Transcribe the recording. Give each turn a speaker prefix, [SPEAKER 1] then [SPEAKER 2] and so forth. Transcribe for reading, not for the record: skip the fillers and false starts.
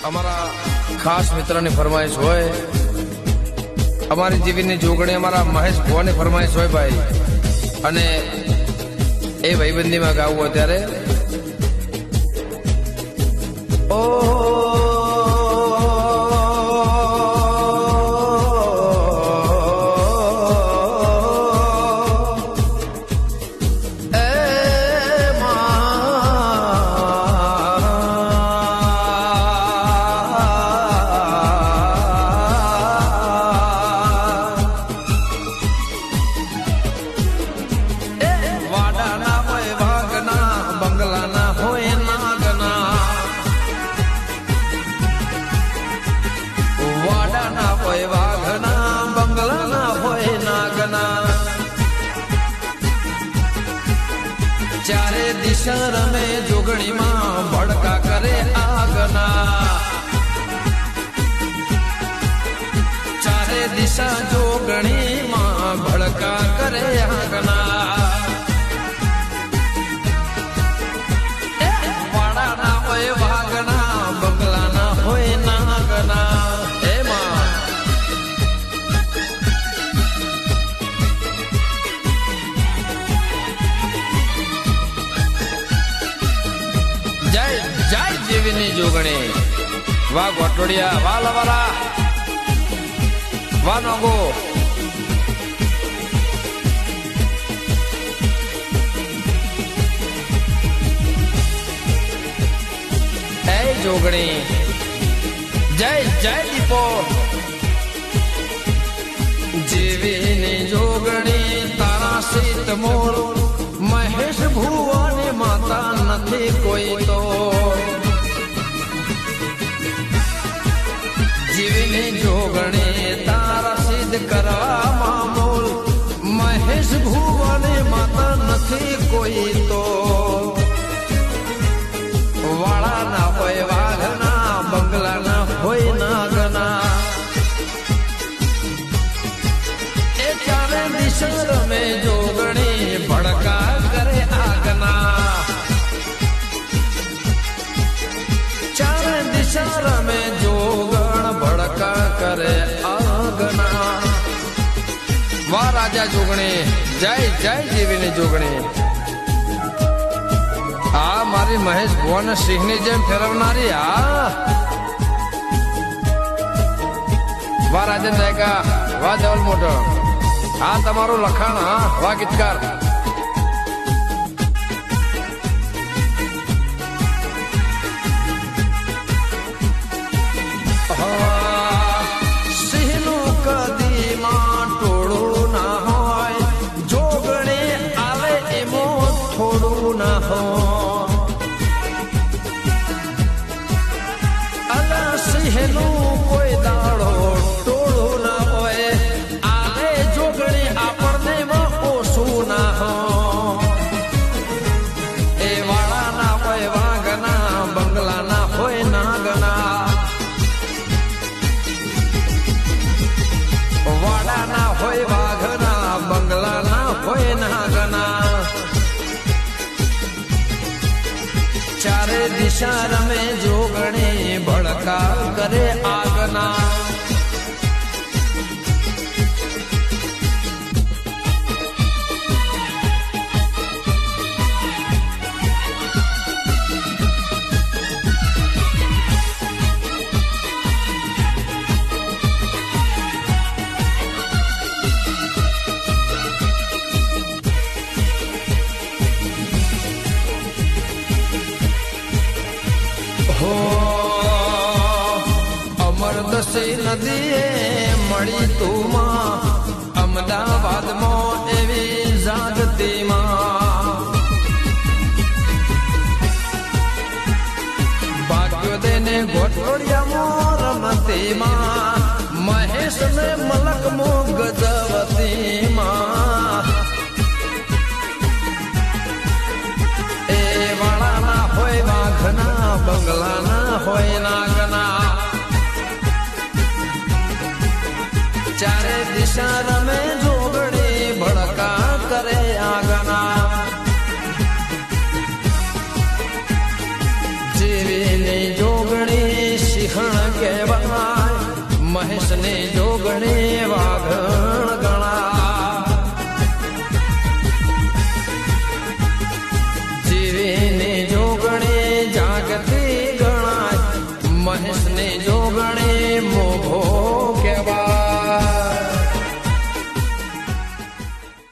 [SPEAKER 1] અમારા ખાસ મિત્રની ફરમાઈશ હોય, અમારી જીવીની જોગણી અમારા મહેશ ભુવાની ફરમાઈશ હોય ભાઈ, અને એ ભાઈબંધીમાં ગાવું અત્યારે ચારે દિશા રમે જોગણીમાં ભડકા કરે આગના, ચારે દિશા જોગણીમાં ભડકા કરે આગના, વાડાના હોય વાગના બંગલાના હોય નાગના. જય જીવીની જોગણી, વાહ ગોટોડિયા, વાહ લવારા, વાહ નોગો. એ જોગણી, જય જય દીપો. જીવીની જોગણી તારા સીત મોર, મહેશ ભુવાની માતા નથી કોઈ તો. જીવીની જોગણી તારા સિદ્ધ કરવામાં મોલ, મહેશ ભુવાની માતા નથી કોઈ તો. વાળાના હોય વાઘના બંગલાના હોય નાગના, એ ચારે દિશા રમે જોગણી ભડકા કરે આગના, ચારે દિશા રમે જોગણ ભડકા કરે આગના. વાહ રાજા જોગણી, જય જય જીવીની જોગણી. આ મારી મહેશ ભુવન સિંહની જેમ ફેરવનારી. હા વાહ રાજન નાયકા, વાહ દેવલ મોટો, આ તમારું લખાણ. હા વાહ ગીતકાર. સિંહનું કદીમાં ટોળું ના હોય, જોગણી આવે એમાં થોડું ના હોય. અલા સિંહનું કોઈ દાડો ટોળું ના હોય, આવે જોગણી આપણને ઓછું ના હોય. એ વાળાના હોય વાઘના બંગલાના હોય નાગના, વાડાના હોય વાઘના બંગલાના હોય નાગના. ચારે દિશા રમે જોગણી ભડકા કરે આગના. અમરદસી નદીએ મળી તુમાં, અમદાવાદમાં એવી જાગતીમાં. ભાગ્યોદયને ગોટોડિયામાં રમતીમાં, મહેશને મલકમાં ગજવતીમાં. એ વાળાના હોય વાઘના બંગલાના હોય નાગના, ચારે દિશા રમે જોગણી ભડકા કરે આગના. જીવીની જોગણી શિખ કહેવાય મહેશને જોગણે વાઘણ ગણા જીવીને જોગણે જાગતી ગણાય મહેશને જોગણે મોભો